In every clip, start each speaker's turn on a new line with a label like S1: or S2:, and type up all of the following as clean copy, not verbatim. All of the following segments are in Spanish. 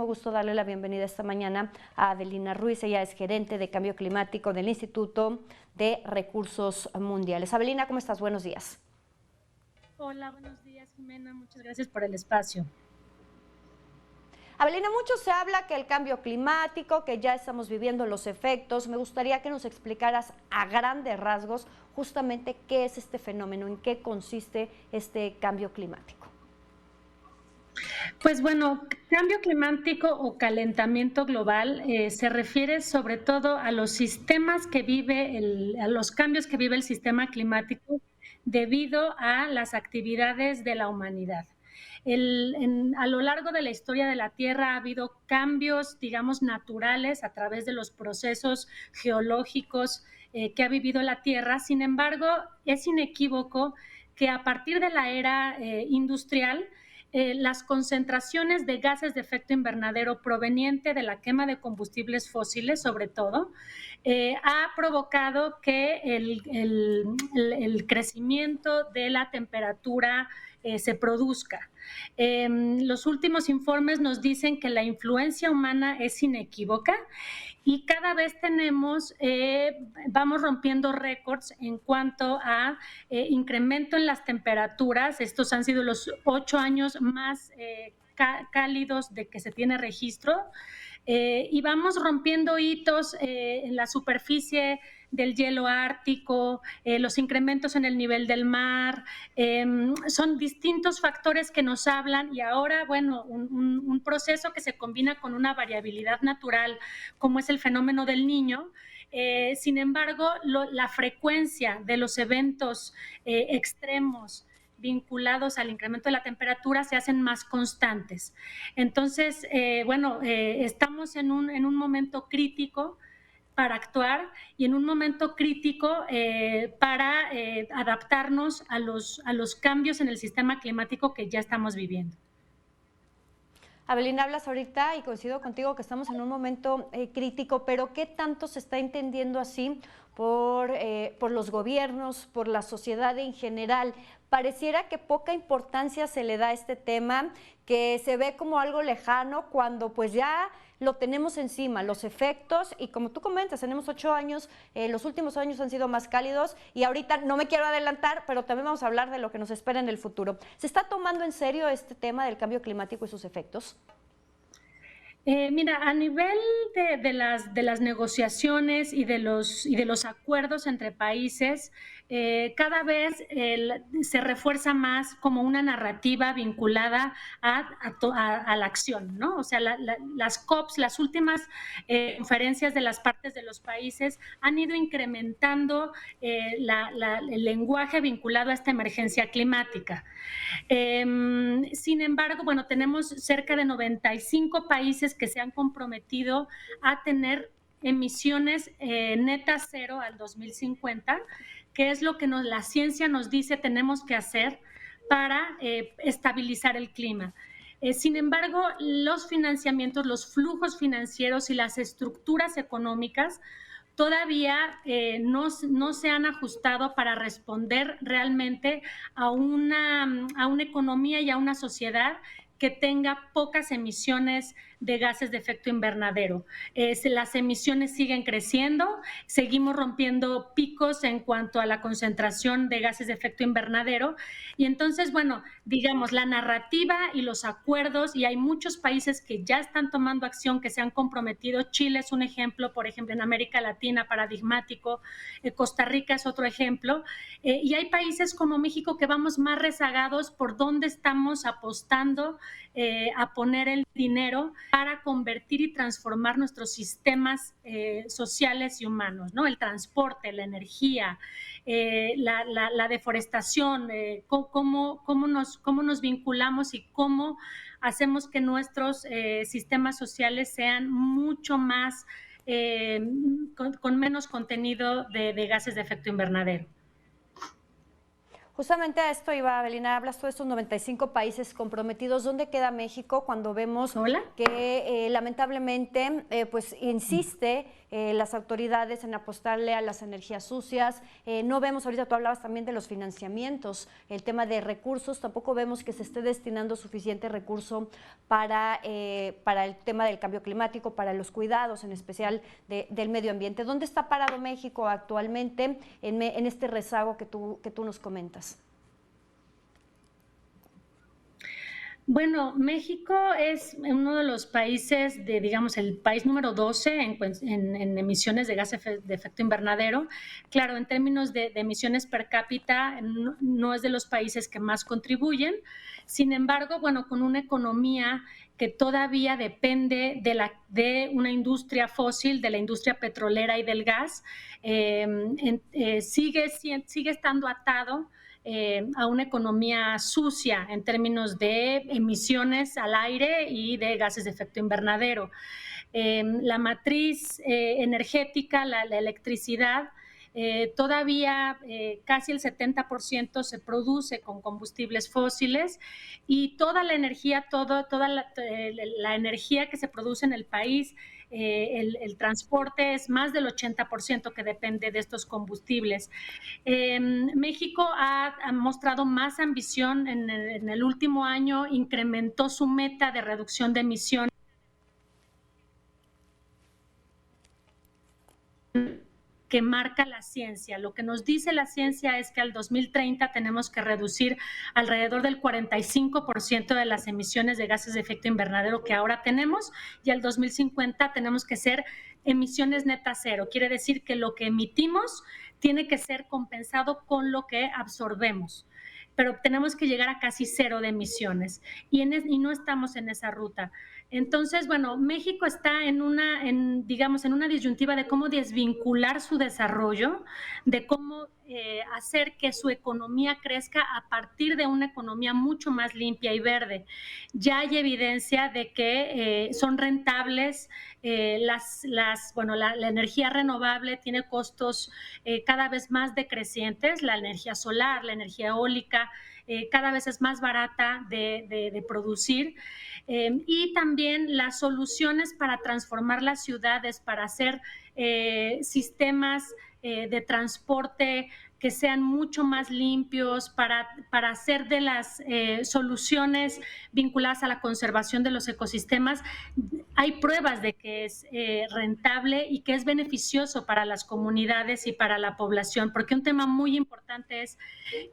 S1: Gusto darle la bienvenida esta mañana a Adelina Ruiz. Ella es gerente de cambio climático del Instituto de Recursos Mundiales. Adelina, ¿cómo estás? Buenos días.
S2: Hola, buenos días, Jimena. Muchas gracias por el espacio.
S1: Avelina, mucho se habla que el cambio climático, que ya estamos viviendo los efectos. Me gustaría que nos explicaras a grandes rasgos justamente qué es este fenómeno, en qué consiste este cambio climático.
S2: Pues bueno, cambio climático o calentamiento global se refiere sobre todo a los sistemas que a los cambios que vive el sistema climático debido a las actividades de la humanidad. A lo largo de la historia de la Tierra ha habido cambios, digamos, naturales a través de los procesos geológicos que ha vivido la Tierra. Sin embargo, es inequívoco que a partir de la era industrial, las concentraciones de gases de efecto invernadero proveniente de la quema de combustibles fósiles, sobre todo, ha provocado que el crecimiento de la temperatura se produzca. Los últimos informes nos dicen que la influencia humana es inequívoca y cada vez vamos rompiendo récords en cuanto a incremento en las temperaturas. Estos han sido los 8 años más cálidos de que se tiene registro. Y vamos rompiendo hitos en la superficie del hielo ártico, los incrementos en el nivel del mar, son distintos factores que nos hablan y ahora, bueno, un proceso que se combina con una variabilidad natural como es el fenómeno del Niño. Sin embargo, la frecuencia de los eventos extremos vinculados al incremento de la temperatura se hacen más constantes. Entonces, estamos en un momento crítico para actuar y en un momento crítico para adaptarnos a los cambios en el sistema climático que ya estamos viviendo.
S1: Avelina, hablas ahorita y coincido contigo que estamos en un momento crítico, pero ¿qué tanto se está entendiendo así por los gobiernos, por la sociedad en general? Pareciera que poca importancia se le da a este tema, que se ve como algo lejano cuando pues ya lo tenemos encima, los efectos, y como tú comentas, tenemos 8 años, los últimos años han sido más cálidos y ahorita no me quiero adelantar, pero también vamos a hablar de lo que nos espera en el futuro. ¿Se está tomando en serio este tema del cambio climático y sus efectos?
S2: Mira, a nivel de las negociaciones y de los acuerdos entre países, cada vez se refuerza más como una narrativa vinculada a la acción, ¿no? O sea, las COPs, las últimas conferencias de las partes de los países han ido incrementando el lenguaje vinculado a esta emergencia climática. Sin embargo, bueno, tenemos cerca de 95 países que se han comprometido a tener emisiones netas cero al 2050, que es lo que la ciencia nos dice tenemos que hacer para estabilizar el clima. Sin embargo, los financiamientos, los flujos financieros y las estructuras económicas todavía no se han ajustado para responder realmente a una economía y a una sociedad que tenga pocas emisiones de gases de efecto invernadero. Las emisiones siguen creciendo, seguimos rompiendo picos en cuanto a la concentración de gases de efecto invernadero y entonces, bueno, digamos, la narrativa y los acuerdos, y hay muchos países que ya están tomando acción, que se han comprometido. Chile es un ejemplo, por ejemplo, en América Latina, paradigmático. Costa Rica es otro ejemplo. Y hay países como México que vamos más rezagados por dónde estamos apostando a poner el dinero para convertir y transformar nuestros sistemas sociales y humanos, ¿no? El transporte, la energía, la deforestación, cómo nos vinculamos y cómo hacemos que nuestros sistemas sociales sean mucho más, con menos contenido de gases de efecto invernadero.
S1: Justamente a esto iba, Avelina, hablas tú de estos 95 países comprometidos. ¿Dónde queda México cuando vemos
S2: Hola.
S1: que lamentablemente pues insiste las autoridades en apostarle a las energías sucias? No vemos, ahorita tú hablabas también de los financiamientos, el tema de recursos, tampoco vemos que se esté destinando suficiente recurso para el tema del cambio climático, para los cuidados en especial del medio ambiente. ¿Dónde está parado México actualmente en este rezago que tú nos comentas?
S2: Bueno, México es uno de los países, digamos, el país número 12 en emisiones de gases de efecto invernadero. Claro, en términos de emisiones per cápita, no es de los países que más contribuyen. Sin embargo, bueno, con una economía que todavía depende de una industria fósil, de la industria petrolera y del gas, sigue estando atado a una economía sucia en términos de emisiones al aire y de gases de efecto invernadero. La matriz energética, la electricidad, todavía casi el 70% se produce con combustibles fósiles y toda la energía, toda la energía que se produce en el país, el transporte es más del 80% que depende de estos combustibles. México ha mostrado más ambición en el último año, incrementó su meta de reducción de emisiones que marca la ciencia. Lo que nos dice la ciencia es que al 2030 tenemos que reducir alrededor del 45% de las emisiones de gases de efecto invernadero que ahora tenemos y al 2050 tenemos que ser emisiones netas cero. Quiere decir que lo que emitimos tiene que ser compensado con lo que absorbemos, pero tenemos que llegar a casi cero de emisiones y no estamos en esa ruta. Entonces, bueno, México está en una disyuntiva de cómo desvincular su desarrollo, de cómo hacer que su economía crezca a partir de una economía mucho más limpia y verde. Ya hay evidencia de que son rentables, la energía renovable tiene costos cada vez más decrecientes, la energía solar, la energía eólica, cada vez es más barata de producir. Y también las soluciones para transformar las ciudades, para hacer sistemas de transporte que sean mucho más limpios, para hacer de las soluciones vinculadas a la conservación de los ecosistemas. Hay pruebas de que es rentable y que es beneficioso para las comunidades y para la población, porque un tema muy importante es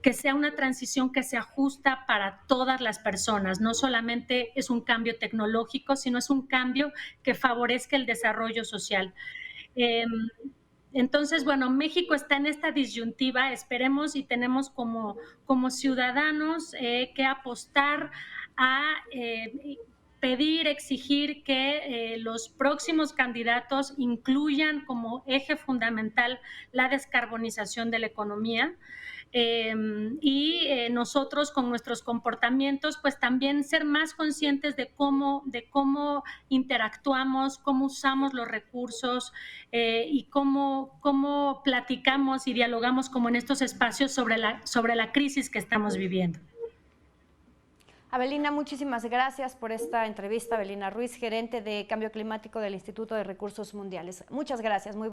S2: que sea una transición que se ajusta para todas las personas. No solamente es un cambio tecnológico, sino es un cambio que favorezca el desarrollo social. Entonces, bueno, México está en esta disyuntiva, esperemos y tenemos como ciudadanos que apostar a pedir, exigir que los próximos candidatos incluyan como eje fundamental la descarbonización de la economía. Nosotros con nuestros comportamientos pues también ser más conscientes de cómo interactuamos, cómo usamos los recursos y cómo platicamos y dialogamos como en estos espacios sobre la crisis que estamos viviendo.
S1: Avelina, muchísimas gracias por esta entrevista. Avelina Ruiz, gerente de Cambio Climático del Instituto de Recursos Mundiales. Muchas gracias. Muy